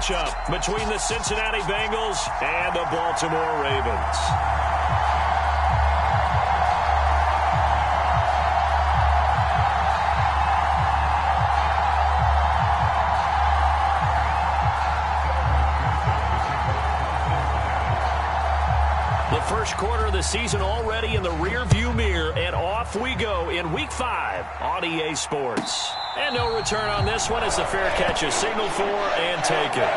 matchup between the Cincinnati Bengals and the Baltimore Ravens. The first quarter of the season already in the rear-view mirror, and off we go in Week 5 on EA Sports. And no return on this one as the fair catch is signaled for and taken.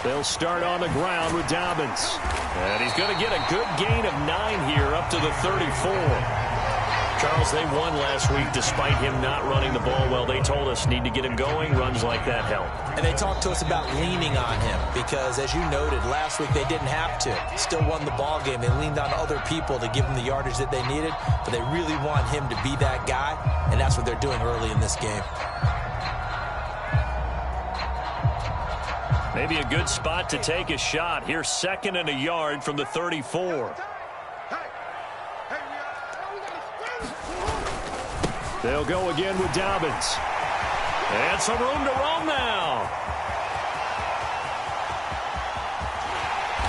They'll start on the ground with Dobbins. And he's going to get a good gain of 9 here up to the 34. Charles, they won last week despite him not running the ball well. They told us need to get him going. Runs like that help. And they talked to us about leaning on him because, as you noted, last week they didn't have to. Still won the ball game. They leaned on other people to give them the yardage that they needed, but they really want him to be that guy, and that's what they're doing early in this game. Maybe a good spot to take a shot. Here's 2nd and a yard from the 34. They'll go again with Dobbins. And some room to roam now.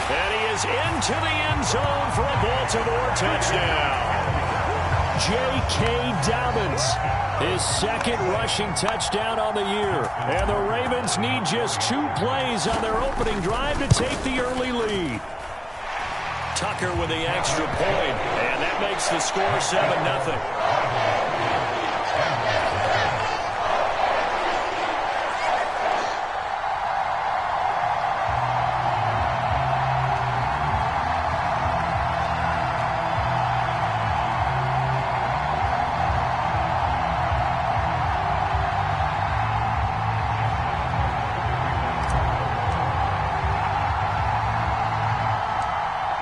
And he is into the end zone for a Baltimore touchdown. J.K. Dobbins, his 2nd rushing touchdown on the year. And the Ravens need just 2 plays on their opening drive to take the early lead. Tucker with the extra point, and that makes the score 7-0.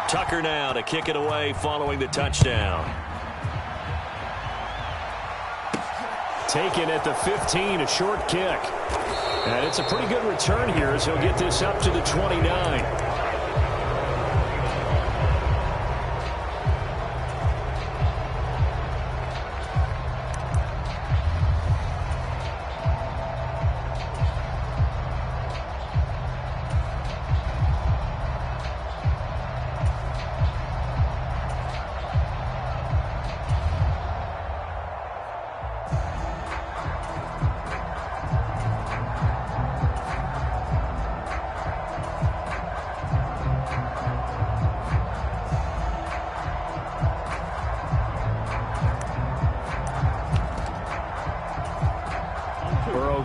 Tucker now to kick it away following the touchdown. Taken at the 15, a short kick. And it's a pretty good return here as he'll get this up to the 29.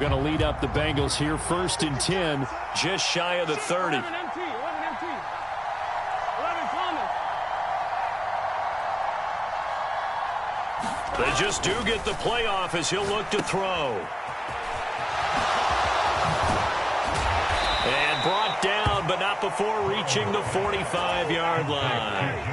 Going to lead up the Bengals here, 1st and 10, just shy of the 30. They just do get the playoff as he'll look to throw. And brought down, but not before reaching the 45-yard line.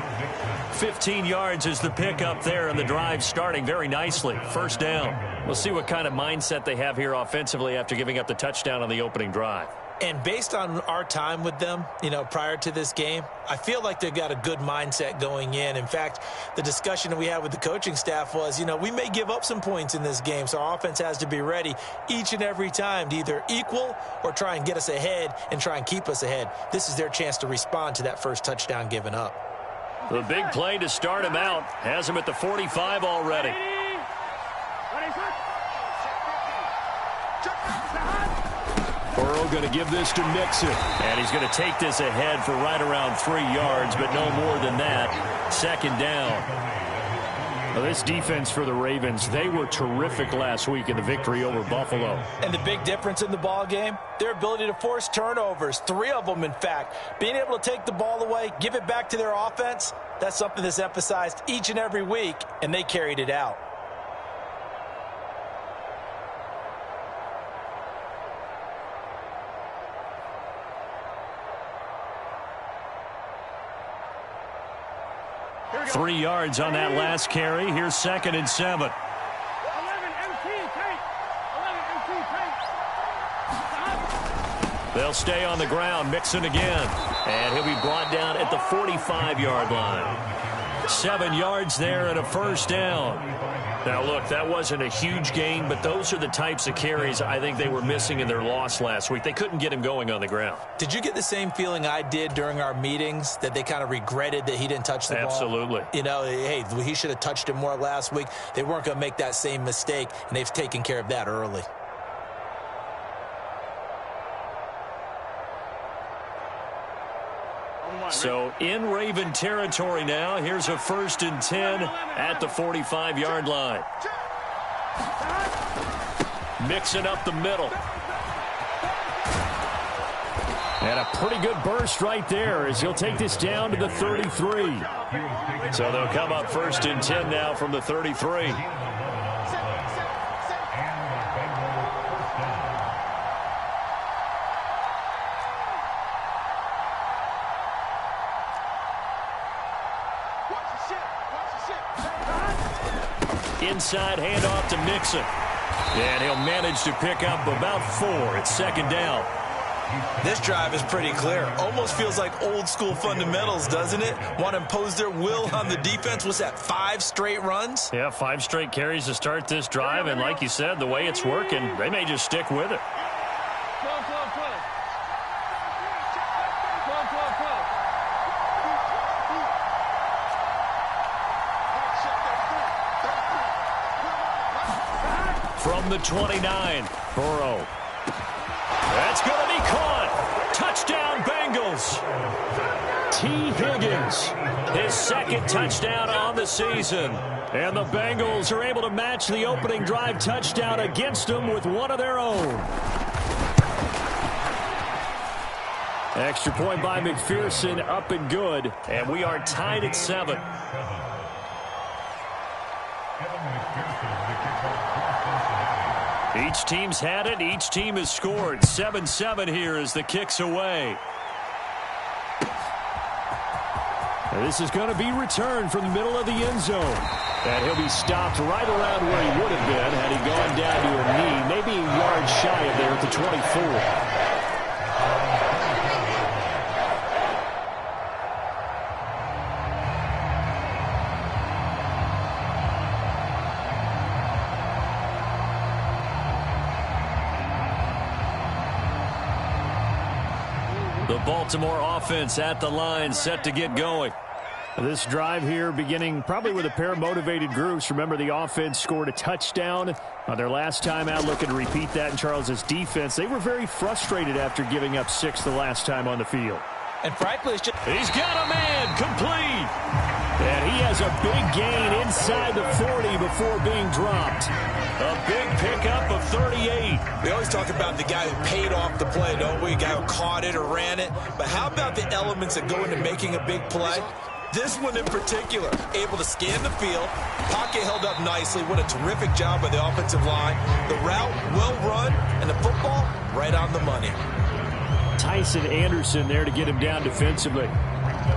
15 yards is the pickup there, and the drive starting very nicely. 1st down. We'll see what kind of mindset they have here offensively after giving up the touchdown on the opening drive. And based on our time with them, prior to this game, I feel like they've got a good mindset going in. In fact, the discussion that we had with the coaching staff was, we may give up some points in this game, so our offense has to be ready each and every time to either equal or try and get us ahead and try and keep us ahead. This is their chance to respond to that first touchdown given up. The big play to start him out has him at the 45 already. Burrow going to give this to Mixon. And he's going to take this ahead for right around 3 yards, but no more than that. 2nd down. Now, this defense for the Ravens, they were terrific last week in the victory over Buffalo. And the big difference in the ball game, their ability to force turnovers, 3 of them, in fact. Being able to take the ball away, give it back to their offense, that's something that's emphasized each and every week, and they carried it out. 3 yards on that last carry. Here's 2nd and 7. They'll stay on the ground. Mixon again. And he'll be brought down at the 45-yard line. 7 yards there and a first down. Now, look, that wasn't a huge gain, but those are the types of carries I think they were missing in their loss last week. They couldn't get him going on the ground. Did you get the same feeling I did during our meetings, that they kind of regretted that he didn't touch the ball? Absolutely. You know, hey, he should have touched him more last week. They weren't going to make that same mistake, and they've taken care of that early. So in Raven territory now. Here's a 1st and 10 at the 45-yard line. Mixing up the middle. And a pretty good burst right there as he'll take this down to the 33. So they'll come up 1st and 10 now from the 33. Inside handoff to Mixon. And he'll manage to pick up about 4. It's 2nd down. This drive is pretty clear. Almost feels like old school fundamentals, doesn't it? Want to impose their will on the defense. What's that, 5 straight runs? Yeah, 5 straight carries to start this drive. And like you said, the way it's working, they may just stick with it. From the 29, Burrow. That's going to be caught. Touchdown, Bengals. T. Higgins, his 2nd touchdown on the season. And the Bengals are able to match the opening drive touchdown against them with one of their own. Extra point by McPherson, up and good. And we are tied at 7. Each team's had it. Each team has scored. 7-7 here as the kick's away. And this is going to be returned from the middle of the end zone. And he'll be stopped right around where he would have been had he gone down to a knee. Maybe a yard shy of there at the 24. The Baltimore offense at the line, set to get going. This drive here beginning probably with a pair of motivated groups. Remember, the offense scored a touchdown on their last time out, looking to repeat that in Charles's defense. They were very frustrated after giving up 6 the last time on the field. And frankly, it's just... He's got a man complete. And he has a big gain inside the 40 before being dropped. A big pickup of 38. We always talk about the guy who paid off the play, don't we? A guy who caught it or ran it. But how about the elements that go into making a big play? This one in particular, able to scan the field, pocket held up nicely. What a terrific job by the offensive line. The route, well run, and the football, right on the money. Tyson Anderson there to get him down defensively.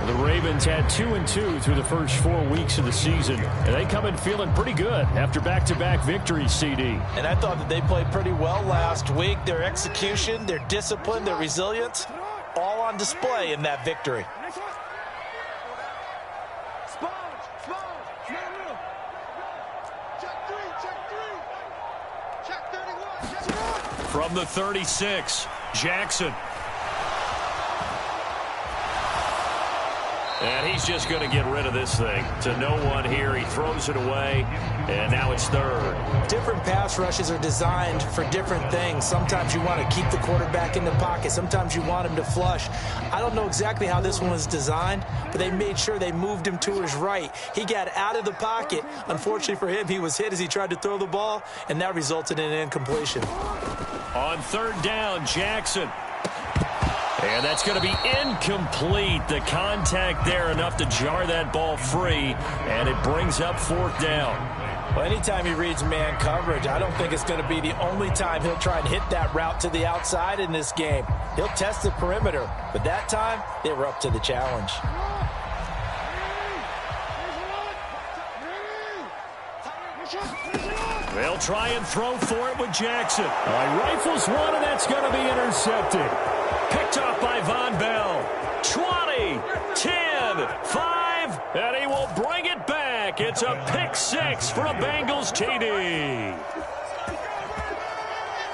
The Ravens had 2-2 through the first 4 weeks of the season. And they come in feeling pretty good after back-to-back victories, CD. And I thought that they played pretty well last week. Their execution, their discipline, their resilience, all on display in that victory. From the 36, Jackson. And he's just going to get rid of this thing to no one here. He throws it away, and now it's 3rd. Different pass rushes are designed for different things. Sometimes you want to keep the quarterback in the pocket. Sometimes you want him to flush. I don't know exactly how this one was designed, but they made sure they moved him to his right. He got out of the pocket. Unfortunately for him, he was hit as he tried to throw the ball, and that resulted in an incompletion. On 3rd down, Jackson. And that's going to be incomplete. The contact there enough to jar that ball free, and it brings up 4th down. Well, anytime he reads man coverage, I don't think it's going to be the only time he'll try and hit that route to the outside in this game. He'll test the perimeter, but that time they were up to the challenge. They'll try and throw for it with Jackson. Rifles one, and that's going to be intercepted. Picked off by Von Bell. 20, 10, 5, and he will bring it back. It's a pick six for a Bengals TD.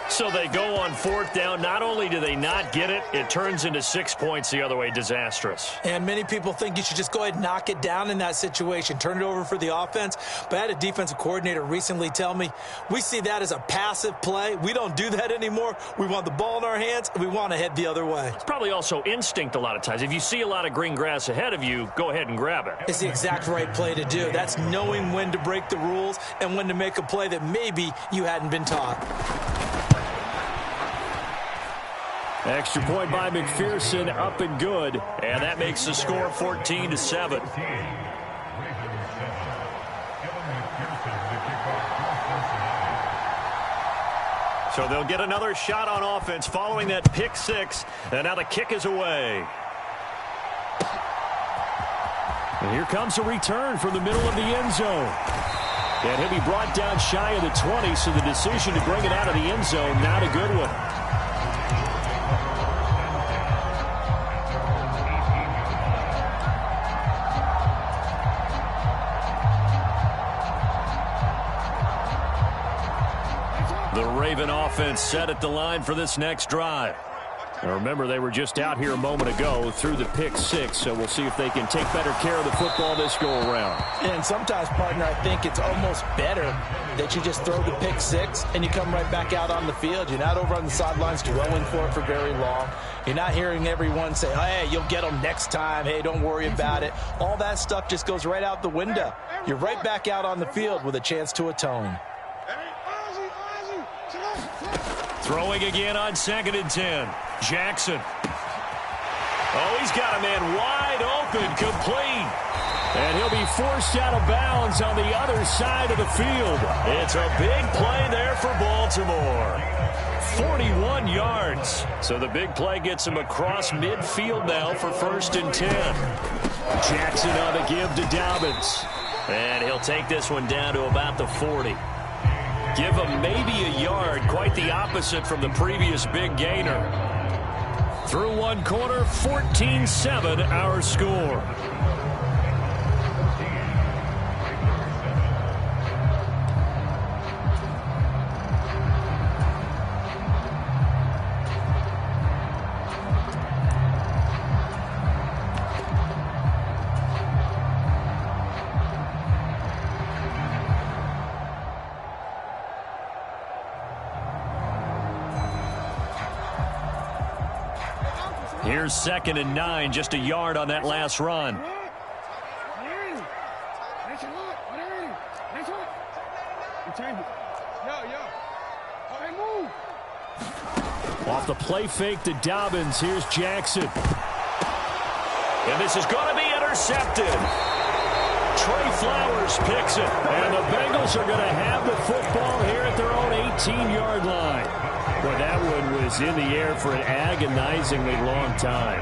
So they go on fourth down. Not only do they not get it, it turns into 6 points the other way. Disastrous. And many people think you should just go ahead and knock it down in that situation. Turn it over for the offense. But I had a defensive coordinator recently tell me, we see that as a passive play. We don't do that anymore. We want the ball in our hands, and we want to head the other way. It's probably also instinct a lot of times. If you see a lot of green grass ahead of you, go ahead and grab it. It's the exact right play to do. That's knowing when to break the rules and when to make a play that maybe you hadn't been taught. Extra point by McPherson, up and good. And that makes the score 14-7. So they'll get another shot on offense following that pick six. And now the kick is away. And here comes a return from the middle of the end zone. And he'll be brought down shy of the 20, so the decision to bring it out of the end zone, not a good one. The Raven offense set at the line for this next drive. Now remember, they were just out here a moment ago through the pick six, so we'll see if they can take better care of the football this go-around. And sometimes, partner, I think it's almost better that you just throw the pick six and you come right back out on the field. You're not over on the sidelines dwelling for it for very long. You're not hearing everyone say, hey, you'll get them next time. Hey, don't worry about it. All that stuff just goes right out the window. You're right back out on the field with a chance to atone. Throwing again on 2nd and 10. Jackson. Oh, he's got a man wide open, complete. And he'll be forced out of bounds on the other side of the field. It's a big play there for Baltimore. 41 yards. So the big play gets him across midfield now for 1st and 10. Jackson on the give to Dobbins. And he'll take this one down to about the 40. Give him maybe a yard, quite the opposite from the previous big gainer. Through one quarter, 14-7 our score. Here's 2nd and 9, just a yard on that last run. Off the play fake to Dobbins, here's Jackson. And this is going to be intercepted. Trey Flowers picks it. And the Bengals are going to have the football here at their own 18-yard line. Well, that one was in the air for an agonizingly long time.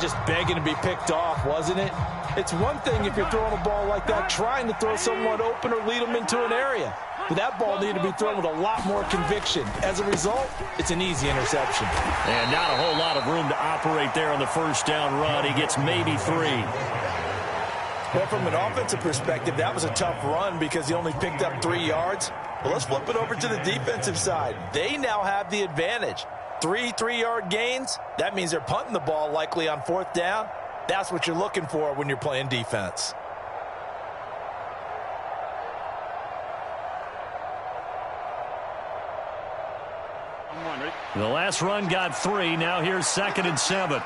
Just begging to be picked off, wasn't it? It's one thing if you're throwing a ball like that, trying to throw someone open or lead them into an area. But that ball needed to be thrown with a lot more conviction. As a result, it's an easy interception. And not a whole lot of room to operate there on the first down run. He gets maybe 3. Well, from an offensive perspective, that was a tough run because he only picked up 3 yards. Well, let's flip it over to the defensive side. They now have the advantage. 3 3-yard gains. That means they're punting the ball likely on 4th down. That's what you're looking for when you're playing defense. The last run got 3. Now here's 2nd and 7.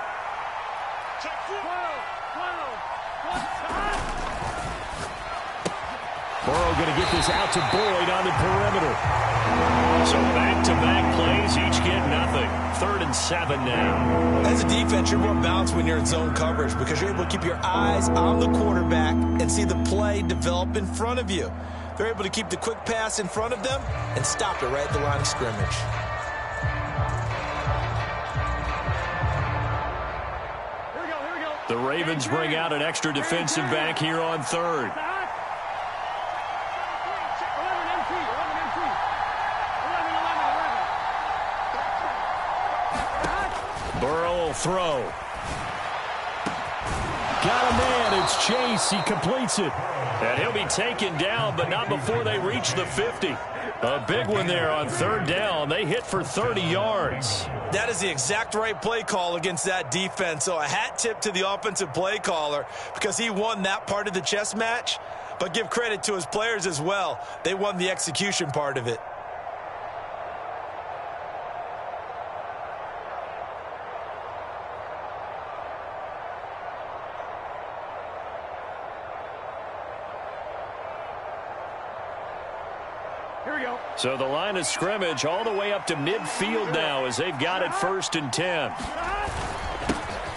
Burrow going to get this out to Boyd on the perimeter. So back-to-back plays, each get nothing. 3rd and 7 now. As a defense, you're more balanced when you're in zone coverage because you're able to keep your eyes on the quarterback and see the play develop in front of you. They're able to keep the quick pass in front of them and stop it right at the line of scrimmage. The Ravens bring out an extra defensive back here on 3rd. throw. Got a man. It's Chase. He completes it. And he'll be taken down, but not before they reach the 50. A big one there on third down. They hit for 30 yards. That is the exact right play call against that defense. So a hat tip to the offensive play caller because he won that part of the chess match. But give credit to his players as well. They won the execution part of it. So the line of scrimmage all the way up to midfield now as they've got it 1st and 10.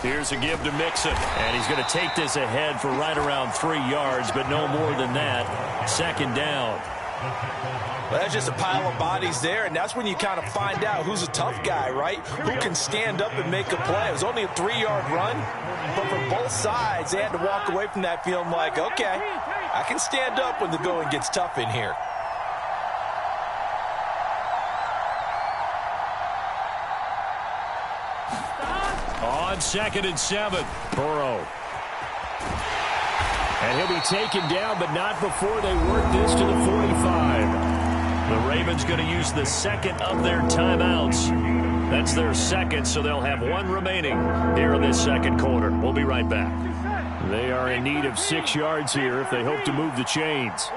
Here's a give to Mixon. And he's going to take this ahead for right around 3 yards, but no more than that. 2nd down. Well, that's just a pile of bodies there, and that's when you kind of find out who's a tough guy, right? Who can stand up and make a play. It was only a 3-yard run, but for both sides, they had to walk away from that feeling like, okay, I can stand up when the going gets tough in here. On 2nd and 7, Burrow. And he'll be taken down, but not before they work this to the 45. The Ravens going to use the 2nd of their timeouts. That's their 2nd, so they'll have 1 remaining here in this 2nd quarter. We'll be right back. They are in need of 6 yards here if they hope to move the chains.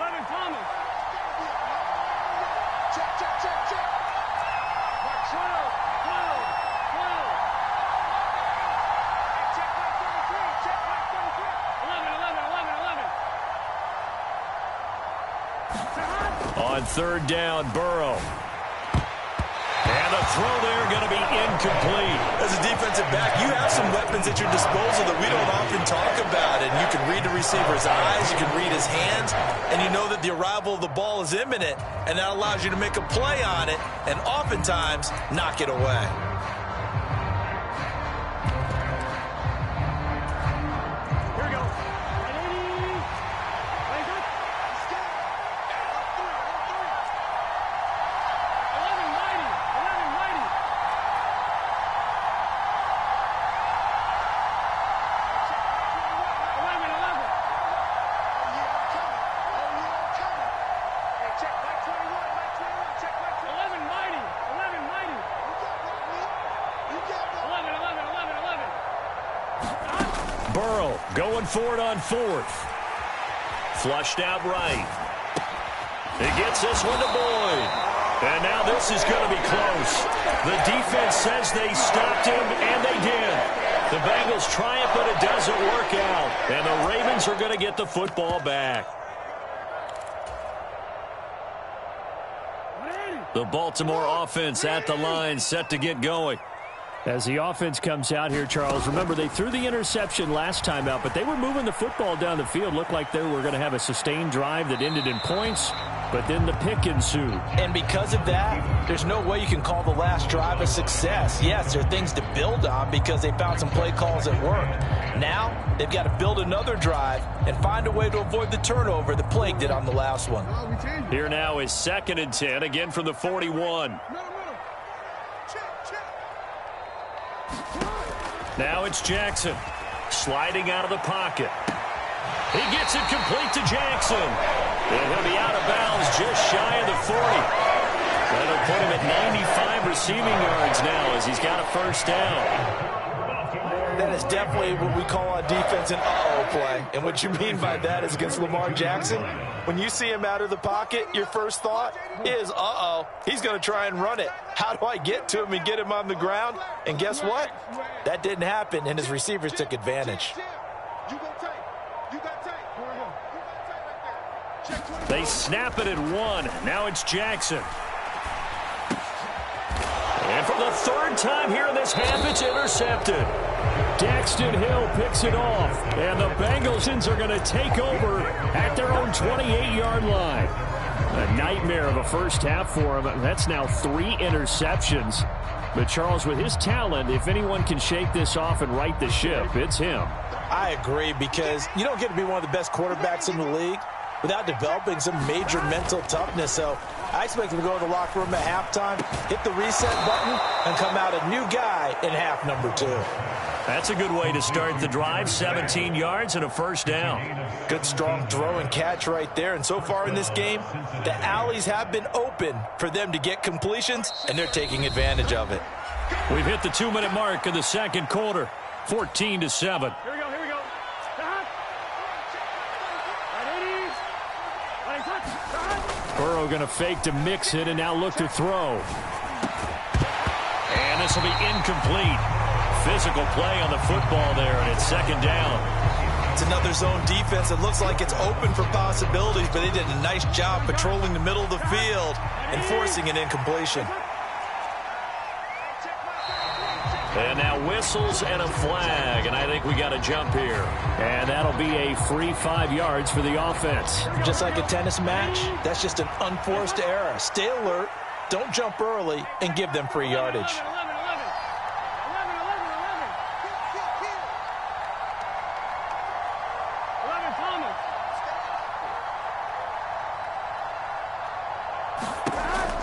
On 3rd down, Burrow. And the throw there going to be incomplete. As a defensive back, you have some weapons at your disposal that we don't often talk about. And you can read the receiver's eyes, you can read his hands, and you know that the arrival of the ball is imminent. And that allows you to make a play on it and oftentimes knock it away. Burrow going for it on 4th. Flushed out right. He gets this one to Boyd. And now this is going to be close. The defense says they stopped him, and they did. The Bengals triumph, but it doesn't work out. And the Ravens are going to get the football back. The Baltimore offense at the line, set to get going. As the offense comes out here, Charles, remember they threw the interception last time out, but they were moving the football down the field. Looked like they were going to have a sustained drive that ended in points, but then the pick ensued. And because of that, there's no way you can call the last drive a success. Yes, there are things to build on because they found some play calls that worked. Now, they've got to build another drive and find a way to avoid the turnover that plagued it on the last one. Here now is 2nd and 10, again from the 41. Now it's Jackson, sliding out of the pocket. He gets it complete to Jackson. And he'll be out of bounds just shy of the 40. That'll put him at 95 receiving yards now as he's got a 1st down. That is definitely what we call on defense an uh-oh play. And what you mean by that is against Lamar Jackson, when you see him out of the pocket, your first thought is, uh-oh, he's going to try and run it. How do I get to him and get him on the ground? And guess what? That didn't happen, and his receivers took advantage. They snap it at 1. Now it's Jackson. And for the 3rd time here in this half, it's intercepted. Daxton Hill picks it off, and the Bengals are going to take over at their own 28-yard line. A nightmare of a first half for him. That's now 3 interceptions. But Charles, with his talent, if anyone can shake this off and right the ship, it's him. I agree, because you don't get to be one of the best quarterbacks in the league without developing some major mental toughness. So I expect him to go in the locker room at halftime, hit the reset button, and come out a new guy in half number 2. That's a good way to start the drive. 17 yards and a first down. Good, strong throw and catch right there. And so far in this game, the alleys have been open for them to get completions, and they're taking advantage of it. We've hit the 2-minute mark of the second quarter. 14-7. Here we go, here we go. Burrow going to fake to mix it and now look to throw. And this will be incomplete. Physical play on the football there, and it's second down. It's another zone defense. It looks like it's open for possibilities, but they did a nice job patrolling the middle of the field and forcing an incompletion. And now whistles and a flag, and I think we got a jump here. And that'll be a free 5 yards for the offense. Just like a tennis match, that's just an unforced error. Stay alert, don't jump early, and give them free yardage.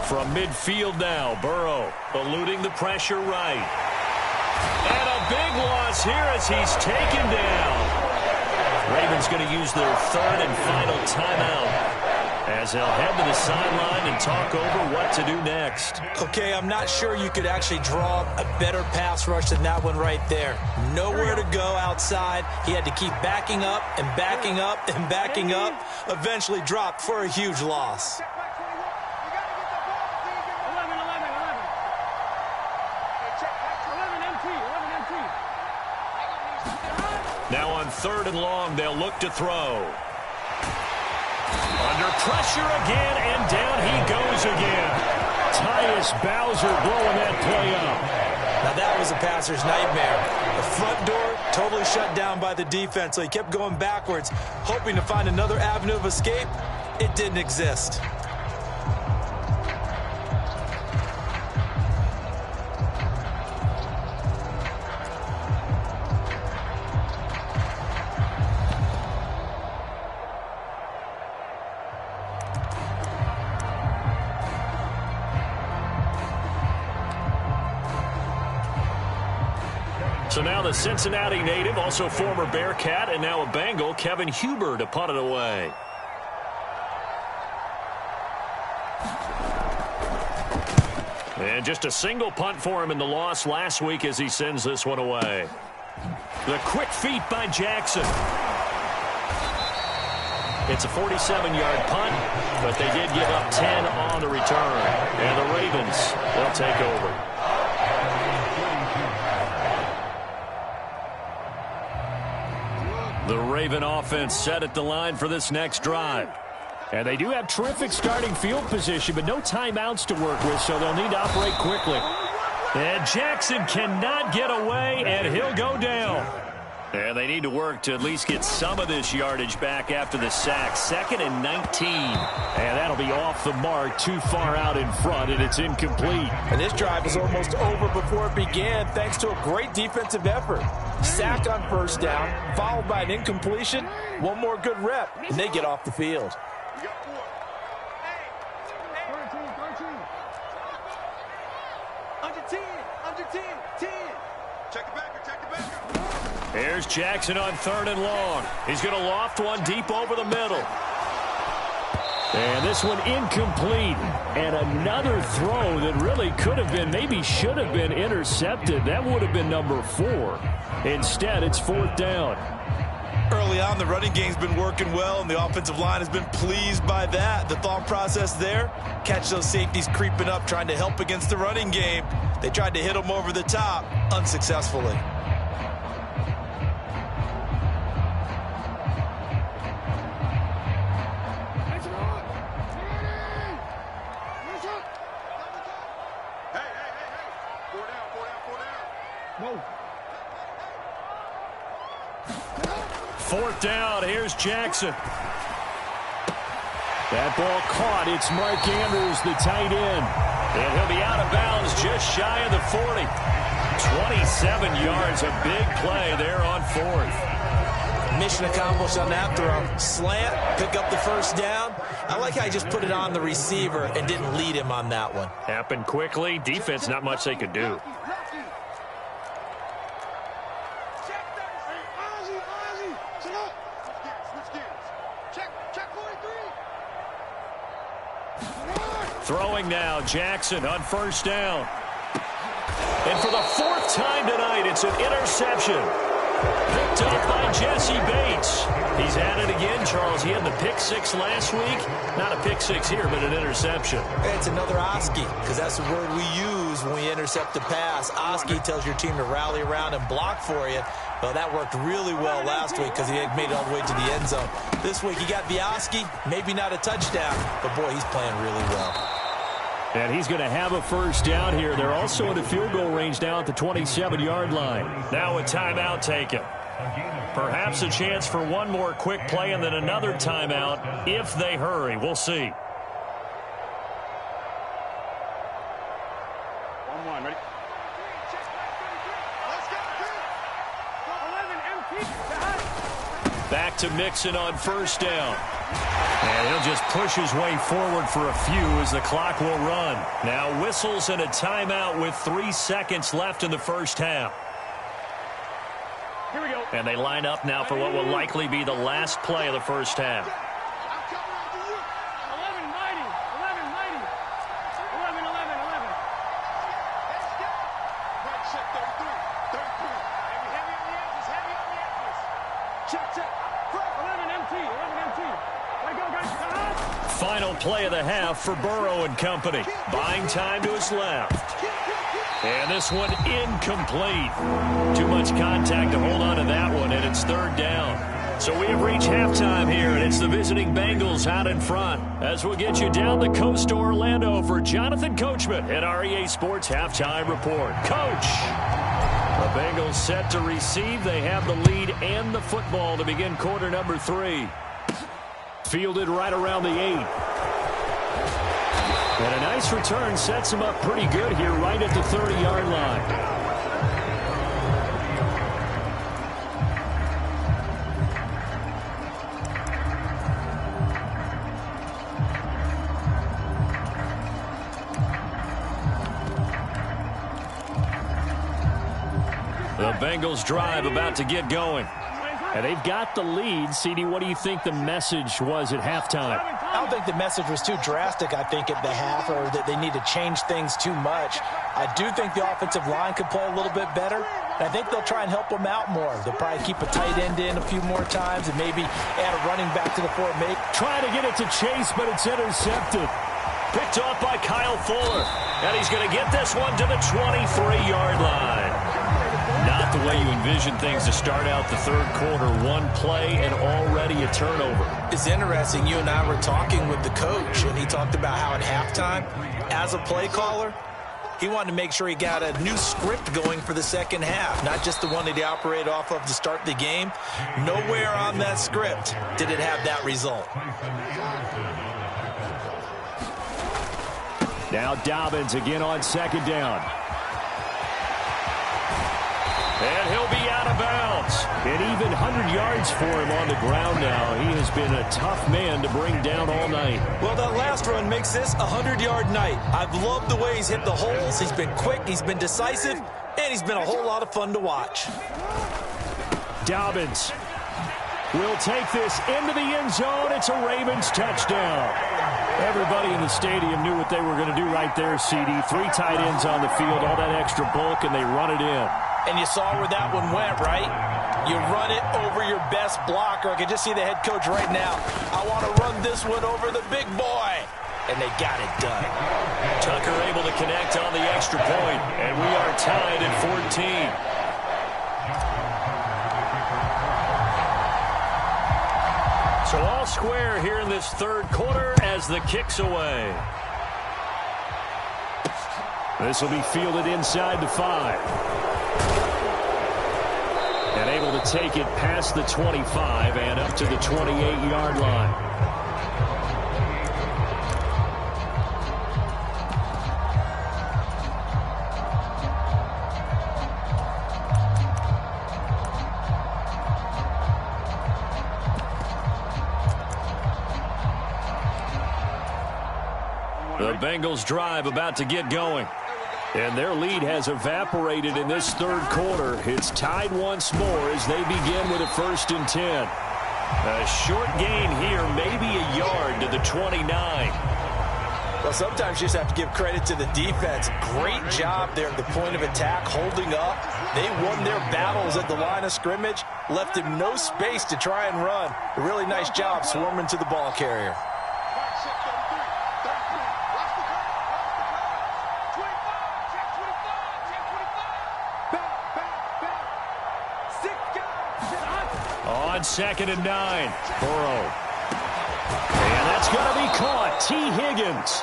From midfield now, Burrow eluding the pressure right. And a big loss here as he's taken down. Ravens going to use their third and final timeout as they'll head to the sideline and talk over what to do next. Okay, I'm not sure you could actually draw a better pass rush than that one right there. Nowhere to go outside. He had to keep backing up and backing up and backing up. Eventually dropped for a huge loss. Now on third and long, they'll look to throw. Under pressure again, and down he goes again. Tyus Bowser blowing that play up. Now that was a passer's nightmare. The front door totally shut down by the defense, so he kept going backwards, hoping to find another avenue of escape. It didn't exist. So now the Cincinnati native, also former Bearcat, and now a Bengal, Kevin Huber, to punt it away. And just a single punt for him in the loss last week as he sends this one away. The quick feet by Jackson. It's a 47-yard punt, but they did give up 10 on the return. And the Ravens, they'll take over. The Raven offense set at the line for this next drive. And they do have terrific starting field position, but no timeouts to work with, so they'll need to operate quickly. And Jackson cannot get away, and he'll go down. And they need to work to at least get some of this yardage back after the sack. 2nd and 19. And that'll be off the mark, too far out in front, and it's incomplete. And this drive is almost over before it began, thanks to a great defensive effort. Sacked on first down, followed by an incompletion. One more good rep, and they get off the field. Here's Jackson on 3rd and long. He's going to loft one deep over the middle. And this one incomplete. And another throw that really could have been, maybe should have been intercepted. That would have been number 4. Instead, it's 4th down. Early on, the running game's been working well, and the offensive line has been pleased by that. The thought process there, catch those safeties creeping up, trying to help against the running game. They tried to hit them over the top, unsuccessfully. Fourth down, here's Jackson. That ball caught. It's Mark Andrews, the tight end. And he'll be out of bounds just shy of the 40. 27 yards, a big play there on 4th. Mission accomplished on that throw. Slant, pick up the first down. I like how he just put it on the receiver and didn't lead him on that one. Happened quickly. Defense, not much they could do. Throwing now, Jackson on first down. And for the fourth time tonight, it's an interception. Picked up by Jesse Bates. He's at it again, Charles. He had the pick six last week. Not a pick six here, but an interception. It's another Oski, because that's the word we use when we intercept the pass. Oski tells your team to rally around and block for you. Well, that worked really well last week because he had made it all the way to the end zone. This week, he got the Oski, maybe not a touchdown, but boy, he's playing really well. And he's going to have a first down here. They're also in the field goal range now at the 27-yard line. Now a timeout taken. Perhaps a chance for one more quick play and then another timeout if they hurry. We'll see. Ready? Back to Mixon on first down. And he'll just push his way forward for a few as the clock will run. Now whistles and a timeout with 3 seconds left in the first half. Here we go. And they line up now for what will likely be the last play of the first half. 11 MT. Final play of the half for Burrow and company. Buying time to his left. And this one incomplete. Too much contact to hold on to that one, and it's third down. So we have reached halftime here, and it's the visiting Bengals out in front. As we'll get you down the coast to Orlando for Jonathan Coachman at REA Sports Halftime Report. Coach! The Bengals set to receive. They have the lead and the football to begin quarter number 3. Fielded right around the 8. And a nice return sets him up pretty good here right at the 30-yard line. The Bengals drive about to get going. And they've got the lead. CD, what do you think the message was at halftime? I don't think the message was too drastic, I think, at the half, or that they need to change things too much. I do think the offensive line could play a little bit better. And I think they'll try and help them out more. They'll probably keep a tight end in a few more times and maybe add a running back to the formation. Trying to get it to Chase, but it's intercepted. Picked off by Kyle Fuller. And he's going to get this one to the 23-yard line. Not the way you envision things to start out the third quarter. One play and already a turnover. It's interesting. You and I were talking with the coach, and he talked about how at halftime, as a play caller, he wanted to make sure he got a new script going for the second half, not just the one that he operated off of to start the game. Nowhere on that script did it have that result. Now Dobbins again on second down. And he'll be out of bounds. And even 100 yards for him on the ground now. He has been a tough man to bring down all night. Well, that last run makes this a 100-yard night. I've loved the way he's hit the holes. He's been quick, he's been decisive, and he's been a whole lot of fun to watch. Dobbins will take this into the end zone. It's a Ravens touchdown. Everybody in the stadium knew what they were going to do right there, CD. 3 tight ends on the field, all that extra bulk, and they run it in. And you saw where that one went, right? You run it over your best blocker. I can just see the head coach right now. I want to run this one over the big boy. And they got it done. Tucker able to connect on the extra point. And we are tied at 14. So all square here in this third quarter as the kick's away. This will be fielded inside the 5. And able to take it past the 25 and up to the 28-yard line. The Bengals drive about to get going. And their lead has evaporated in this third quarter. It's tied once more as they begin with a 1st and 10. A short gain here, maybe a yard to the 29. Well, sometimes you just have to give credit to the defense. Great job there at the point of attack, holding up. They won their battles at the line of scrimmage, left him no space to try and run. A really nice job swarming to the ball carrier. On 2nd and 9, Burrow. And that's going to be caught. T. Higgins.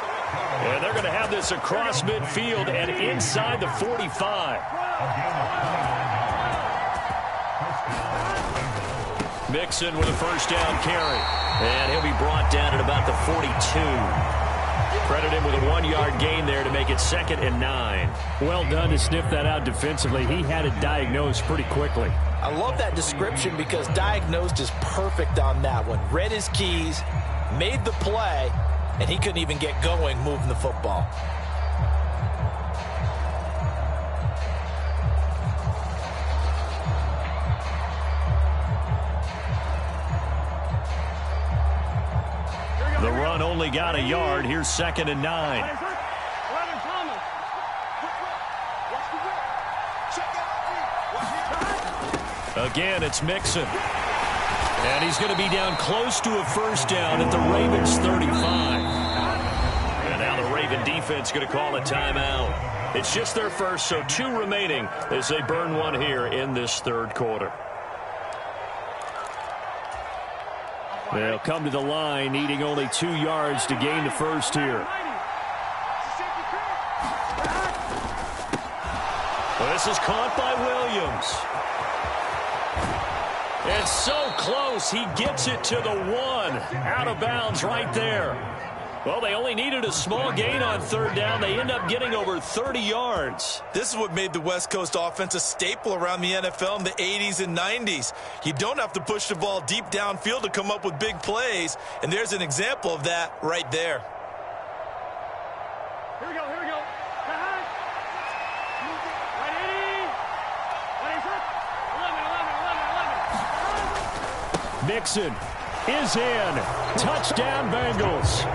And they're going to have this across midfield and inside the 45. Mixon with a first down carry. And he'll be brought down at about the 42. Credit him with a 1-yard gain there to make it 2nd and 9. Well done to sniff that out defensively. He had it diagnosed pretty quickly. I love that description because diagnosed is perfect on that one. Read his keys, made the play, and he couldn't even get going moving the football. The run only got a yard. Here's 2nd and 9. Again, it's Mixon. And he's going to be down close to a first down at the Ravens' 35. And now the Raven defense going to call a timeout. It's just their first, so 2 remaining as they burn one here in this 3rd quarter. They'll come to the line, needing only 2 yards to gain the first here. Well, this is caught by Williams. It's so close, he gets it to the 1. Out of bounds right there. Well, they only needed a small gain on 3rd down. They end up getting over 30 yards. This is what made the West Coast offense a staple around the NFL in the 80s and 90s. You don't have to push the ball deep downfield to come up with big plays, and there's an example of that right there. Here we go, here we go. Mixon is in. Touchdown, Bengals.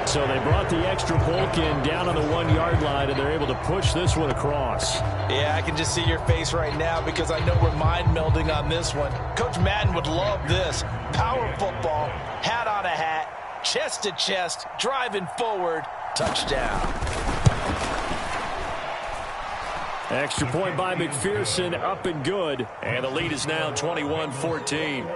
So they brought the extra bulk in down on the 1-yard line, and they're able to push this one across. Yeah, I can just see your face right now because I know we're mind melding on this one. Coach Madden would love this. Power football, hat on a hat, chest to chest, driving forward, touchdown. Extra point by McPherson, up and good. And the lead is now 21-14.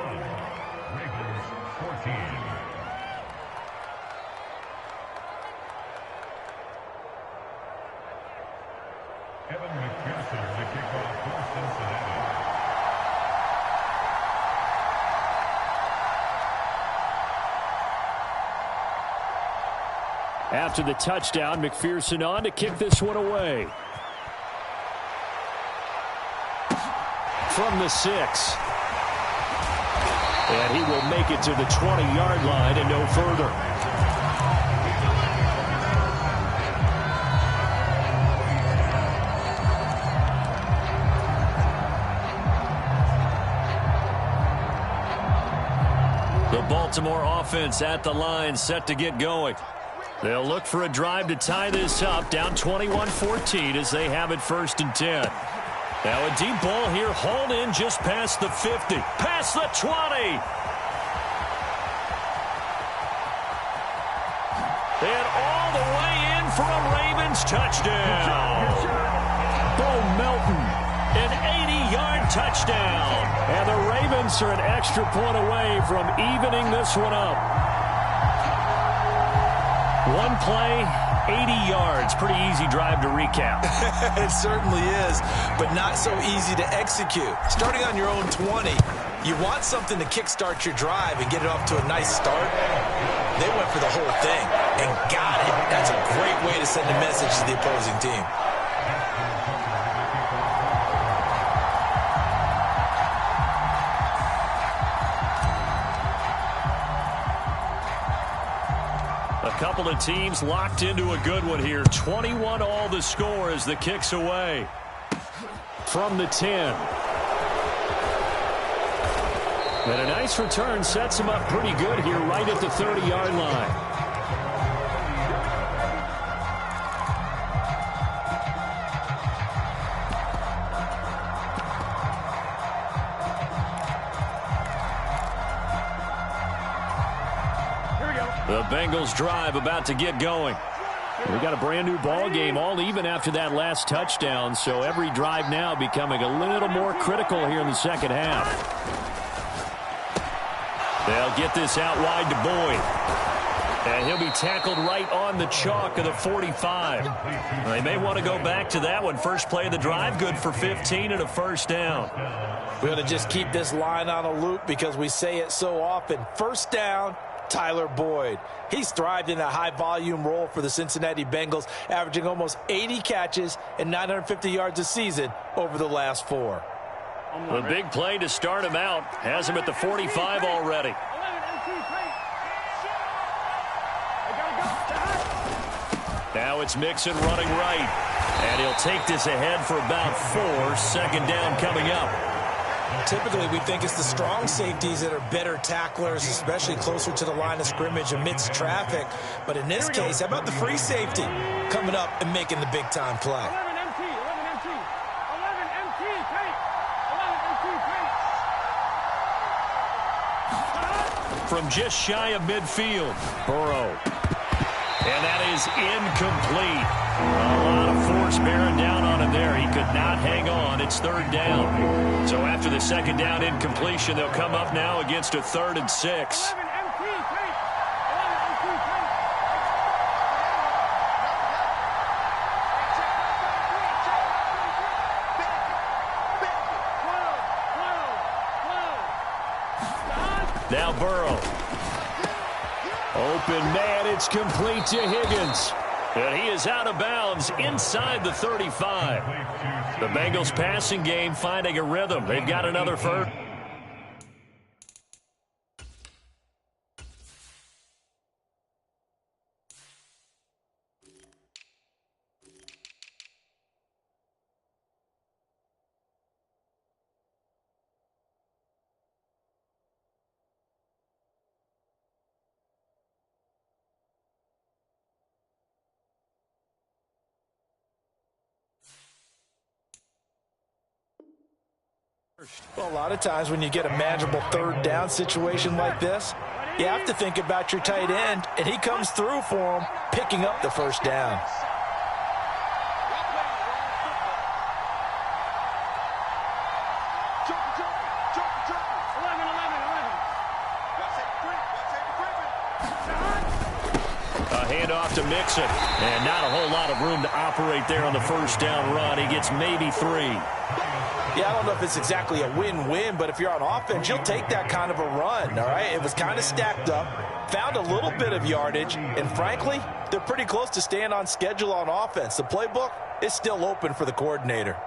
After the touchdown, McPherson on to kick this one away. From the 6. And he will make it to the 20-yard line and no further. The Baltimore offense at the line, set to get going. They'll look for a drive to tie this up, down 21-14 as they have it 1st and 10. Now a deep ball here, hauled in just past the 50, past the 20. And all the way in for a Ravens touchdown. Bo Melton, an 80-yard touchdown. And the Ravens are an extra point away from evening this one up. One play, 80 yards. Pretty easy drive to recap. It certainly is, but not so easy to execute. Starting on your own 20, you want something to kickstart your drive and get it off to a nice start. They went for the whole thing and got it. That's a great way to send a message to the opposing team. A couple of teams locked into a good one here. 21 all the score as the kick's away. From the 10. And a nice return sets him up pretty good here right at the 30-yard line. The Bengals drive about to get going. We got a brand new ball game, all even after that last touchdown, so every drive now becoming a little more critical here in the second half. They'll get this out wide to Boyd. And he'll be tackled right on the chalk of the 45. They may want to go back to that one. First play of the drive, good for 15 and a first down. We ought to just keep this line on a loop because we say it so often. First down, Tyler Boyd. He's thrived in a high-volume role for the Cincinnati Bengals, averaging almost 80 catches and 950 yards a season over the last 4. A big play to start him out. Has him at the 45 already. Now it's Mixon running right. And he'll take this ahead for about 4. Second down coming up. Typically, we think it's the strong safeties that are better tacklers, especially closer to the line of scrimmage amidst traffic. But in this case, how about the free safety coming up and making the big-time play? From just shy of midfield, Burrow. And that is incomplete. A lot of force bearing down on him there. He could not hang on. It's third down. So after the second down incompletion, they'll come up now against a 3rd and 6. Now Burrow. Open man, it's complete to Higgins. And he is out of bounds inside the 35. The Bengals passing game finding a rhythm. They've got another first. Well, a lot of times when you get a manageable third down situation like this, you have to think about your tight end, and he comes through for him, picking up the first down. A handoff to Mixon, and not a whole lot of room to operate there on the first down run. He gets maybe 3. Yeah, I don't know if it's exactly a win-win, but if you're on offense, you'll take that kind of a run, all right? It was kind of stacked up, found a little bit of yardage, and frankly, they're pretty close to staying on schedule on offense. The playbook is still open for the coordinator.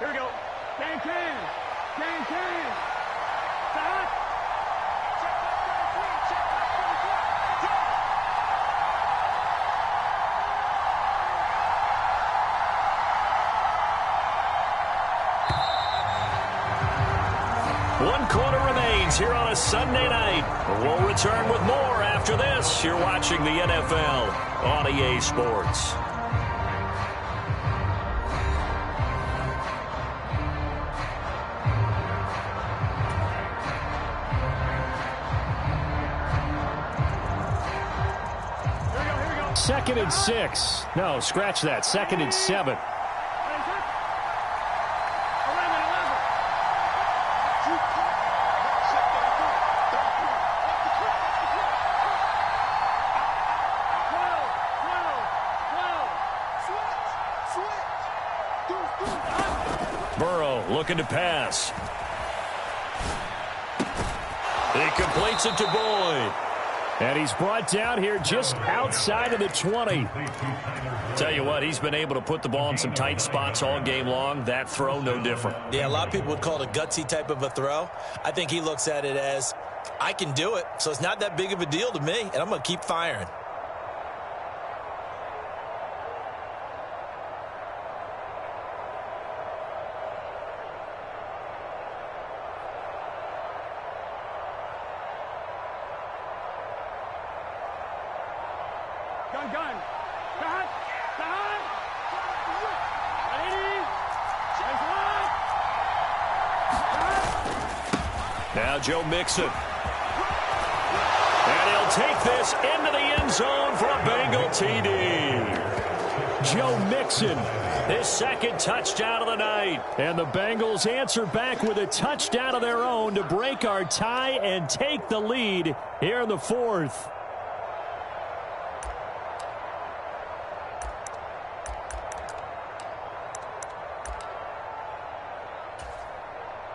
Here we go. Gang can. Gang can. Stop. One quarter remains here on a Sunday night. We'll return with more after this. You're watching the NFL on EA Sports. Second and 6. No, scratch that. Second and 7. Burrow looking to pass. He completes it to Boyd. And he's brought down here just outside of the 20. Tell you what, he's been able to put the ball in some tight spots all game long. That throw, no different. Yeah, a lot of people would call it a gutsy type of a throw. I think he looks at it as, I can do it, so it's not that big of a deal to me, and I'm going to keep firing. gun. Stop. Stop. Ready. Nice one. Stop. Now Joe Mixon. And he'll take this into the end zone for a Bengal TD. Joe Mixon, his second touchdown of the night. And the Bengals answer back with a touchdown of their own to break our tie and take the lead here in the fourth.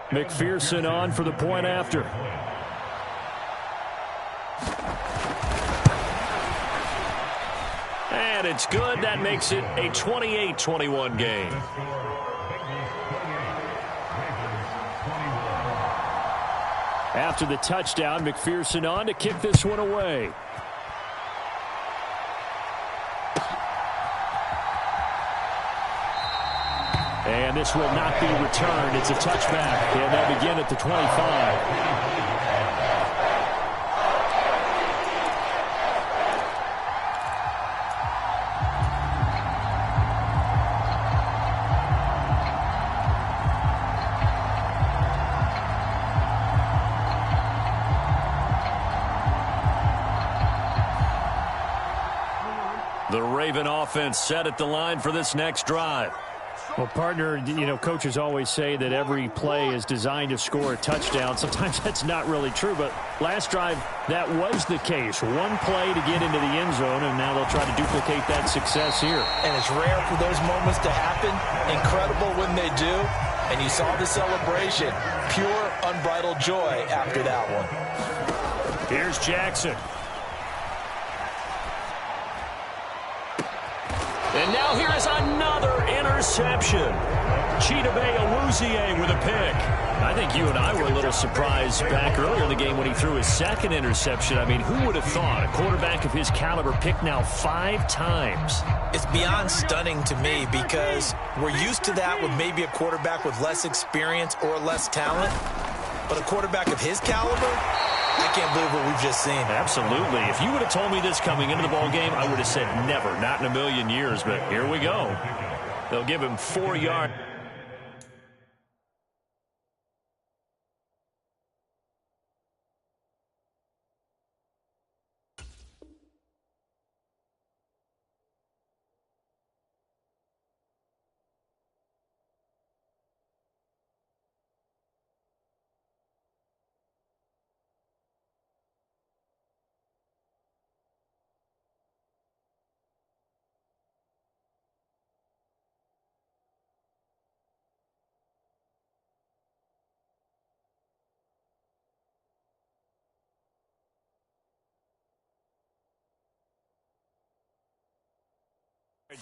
McPherson on for the point after. And it's good. That makes it a 28-21 game. After the touchdown, McPherson on to kick this one away. And this will not be returned. It's a touchback. And they'll begin at the 25. The Raven offense set at the line for this next drive. Well, partner, you know, coaches always say that every play is designed to score a touchdown. Sometimes that's not really true, but last drive, that was the case. One play to get into the end zone, and now they'll try to duplicate that success here. And it's rare for those moments to happen. Incredible when they do. And you saw the celebration. Pure, unbridled joy after that one. Here's Jackson. And now here is another interception. Chidobe Awuzie with a pick. I think you and I were a little surprised back earlier in the game when he threw his second interception. I mean, who would have thought a quarterback of his caliber picked now 5 times? It's beyond stunning to me because we're used to that with maybe a quarterback with less experience or less talent. But a quarterback of his caliber, I can't believe what we've just seen. Absolutely. If you would have told me this coming into the ball game, I would have said never, not in a million years. But here we go. They'll give him 4 yards.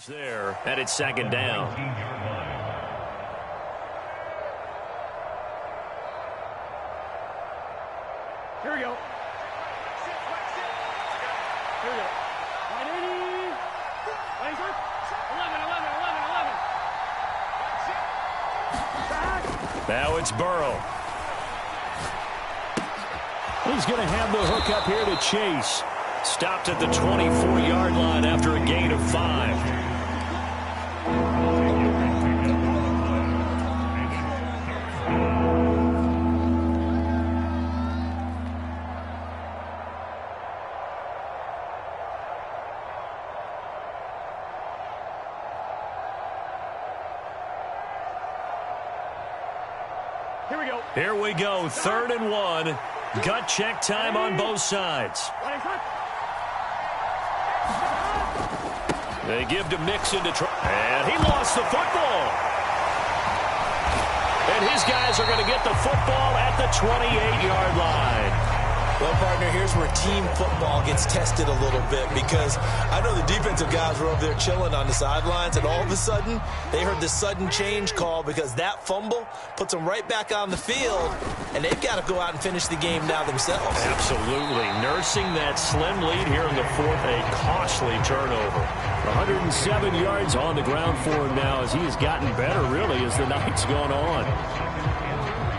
There, and it's second down. Here we go. Here we go. 180. 11. Now it's Burrow. He's going to have the hook up here to Chase. Stopped at the 24-yard line after a gain of 5. Here we go, 3rd and 1. Gut check time on both sides. They give to Mixon to try. And he lost the football. And his guys are going to get the football at the 28-yard line. Well, partner, here's where team football gets tested a little bit because I know the defensive guys were over there chilling on the sidelines, and all of a sudden, they heard the sudden change call because that fumble puts them right back on the field, and they've got to go out and finish the game now themselves. Absolutely. Nursing that slim lead here in the fourth, a costly turnover. 107 yards on the ground for him now as he has gotten better, really, as the night's gone on.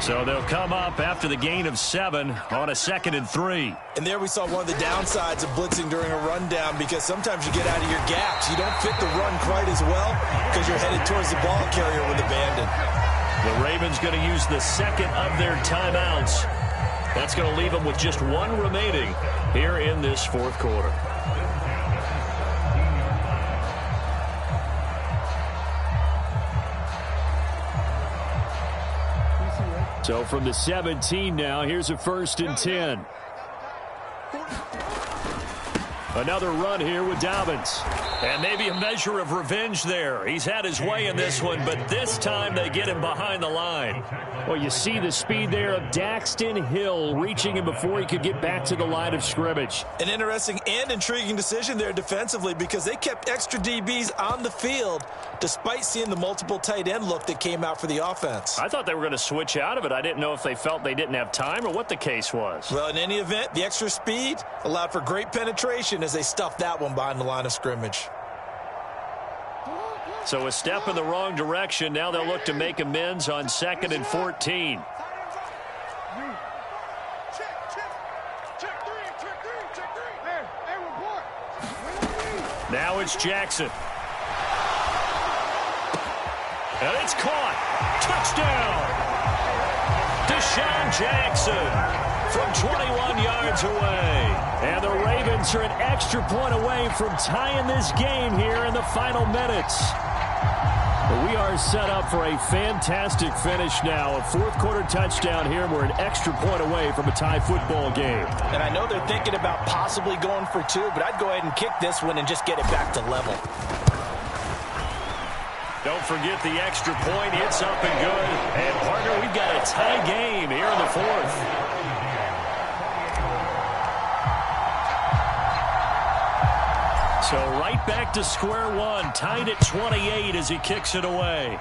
So they'll come up after the gain of 7 on a 2nd and 3. And there we saw one of the downsides of blitzing during a rundown, because sometimes you get out of your gaps. You don't fit the run quite as well because you're headed towards the ball carrier with abandon. The Ravens going to use the second of their timeouts. That's going to leave them with just 1 remaining here in this 4th quarter. So from the 17 now, here's a 1st and 10. Another run here with Dobbins. And maybe a measure of revenge there. He's had his way in this one, but this time they get him behind the line. Well, you see the speed there of Daxton Hill reaching him before he could get back to the line of scrimmage. An interesting and intriguing decision there defensively, because they kept extra DBs on the field despite seeing the multiple tight end look that came out for the offense. I thought they were going to switch out of it. I didn't know if they felt they didn't have time or what the case was. Well, in any event, the extra speed allowed for great penetration as they stuffed that one behind the line of scrimmage. So a step in the wrong direction. Now they'll look to make amends on 2nd and 14. Now it's Jackson. And it's caught. Touchdown. Deshaun Jackson from 21 yards away. And the Ravens are an extra point away from tying this game here in the final minutes. We are set up for a fantastic finish now. A 4th quarter touchdown here. We're an extra point away from a tie football game. And I know they're thinking about possibly going for 2, but I'd go ahead and kick this one and just get it back to level. Don't forget the extra point. It's up and good. And, partner, we've got a tie game here in the 4th. So right back to square one, tied at 28 as he kicks it away.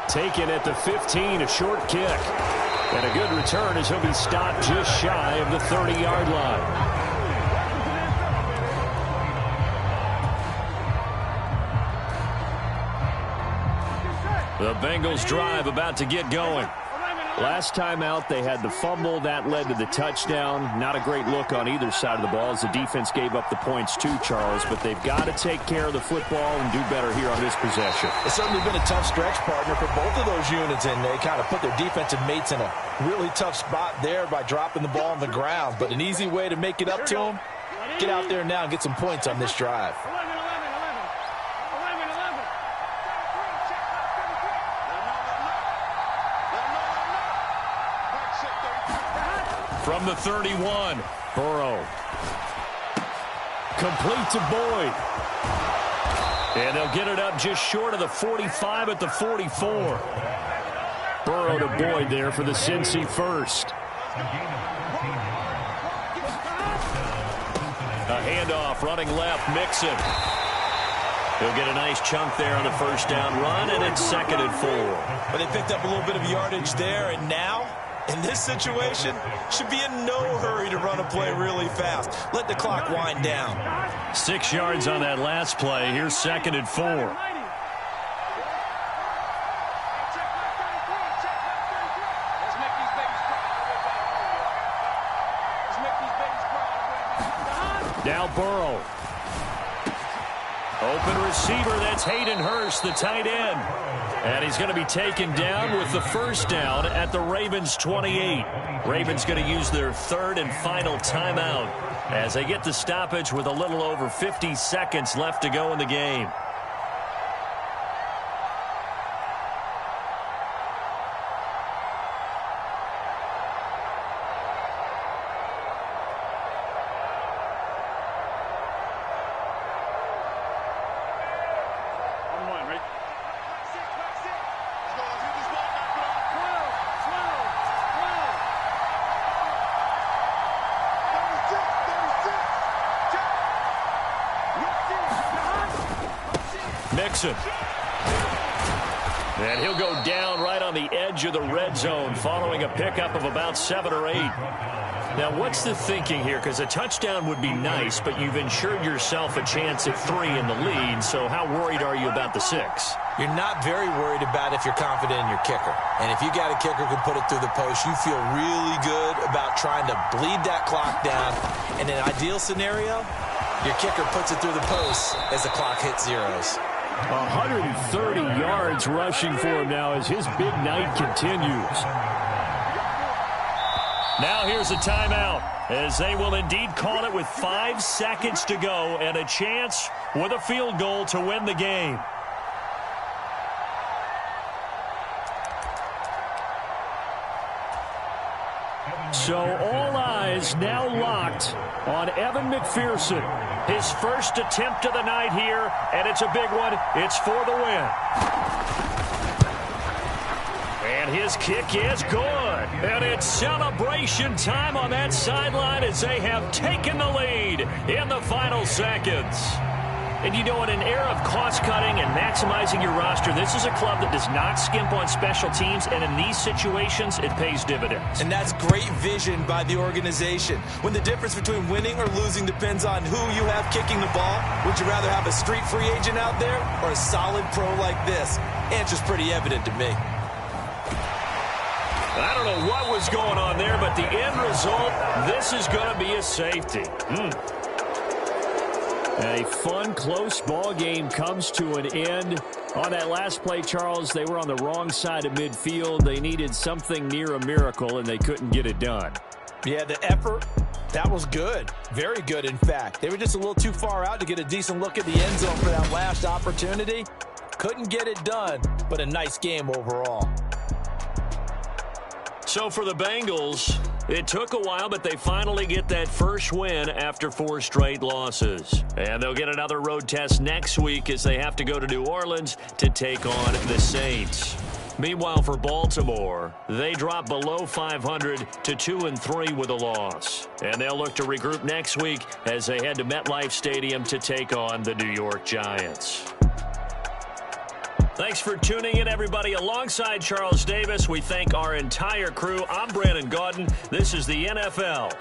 Taken at the 15, a short kick. And a good return as he'll be stopped just shy of the 30-yard line. The Bengals drive about to get going. Last time out, they had the fumble. That led to the touchdown. Not a great look on either side of the ball as the defense gave up the points too, Charles. But they've got to take care of the football and do better here on this possession. It's certainly been a tough stretch, partner, for both of those units, and they kind of put their defensive mates in a really tough spot there by dropping the ball on the ground. But an easy way to make it up to them, get out there now and get some points on this drive. From the 31, Burrow. Complete to Boyd. And they'll get it up just short of the 45 at the 44. Burrow to Boyd there for the Cincy first. A handoff, running left, Mixon. He'll get a nice chunk there on the first down run, and it's 2nd and 4. But they picked up a little bit of yardage there, and now, in this situation, should be in no hurry to run a play really fast. Let the clock wind down. 6 yards on that last play. Here's 2nd and 4. Now Burrow. Open receiver, that's Hayden Hurst, the tight end. And he's going to be taken down with the first down at the Ravens 28. Ravens going to use their 3rd and final timeout as they get the stoppage with a little over 50 seconds left to go in the game. Mixon. And he'll go down right on the edge of the red zone following a pickup of about 7 or 8. Now, what's the thinking here? Because a touchdown would be nice, but you've ensured yourself a chance at 3 in the lead, so how worried are you about the 6? You're not very worried about if you're confident in your kicker. And if you got a kicker who can put it through the post, you feel really good about trying to bleed that clock down. In an ideal scenario, your kicker puts it through the post as the clock hits zeros. 130 yards rushing for him now as his big night continues. Now here's a timeout as they will indeed call it with 5 seconds to go and a chance with a field goal to win the game. So all eyes now locked on Evan McPherson. His first attempt of the night here, and it's a big one. It's for the win. And his kick is good. And it's celebration time on that sideline as they have taken the lead in the final seconds. And you know, in an era of cost-cutting and maximizing your roster, this is a club that does not skimp on special teams, and in these situations, it pays dividends. And that's great vision by the organization. When the difference between winning or losing depends on who you have kicking the ball, would you rather have a street free agent out there or a solid pro like this? Answer's pretty evident to me. I don't know what was going on there, but the end result, this is going to be a safety. A fun, close ball game comes to an end. On that last play, Charles, they were on the wrong side of midfield. They needed something near a miracle, and they couldn't get it done. Yeah, the effort, that was good. Very good, in fact. They were just a little too far out to get a decent look at the end zone for that last opportunity. Couldn't get it done, but a nice game overall. So for the Bengals, it took a while, but they finally get that first win after 4 straight losses. And they'll get another road test next week as they have to go to New Orleans to take on the Saints. Meanwhile, for Baltimore, they drop below 500 to 2-3 with a loss. And they'll look to regroup next week as they head to MetLife Stadium to take on the New York Giants. Thanks for tuning in, everybody. Alongside Charles Davis, we thank our entire crew. I'm Brandon Gaudin. This is the NFL.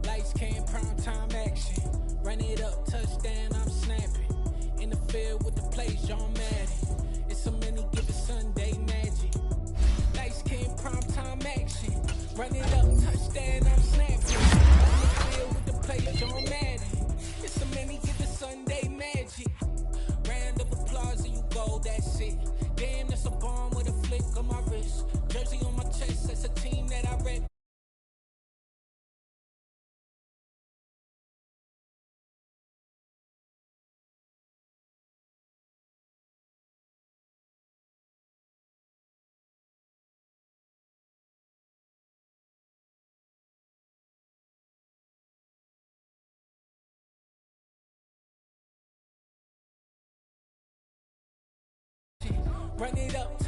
Lights came, prime time action. Run it up, touchdown, I'm snapping. In the field with the plays, John Madden. It's so many given Sunday magic. Lights came, prime time action. Run it up, touchdown, I'm snapping. In the field with the plays, John Madden. It's so many given Sunday magic. Round of applause and you go, that's it. Damn, that's a bomb with a flick on my wrist. Jersey on my chest, that's a team that I rep. Run it up.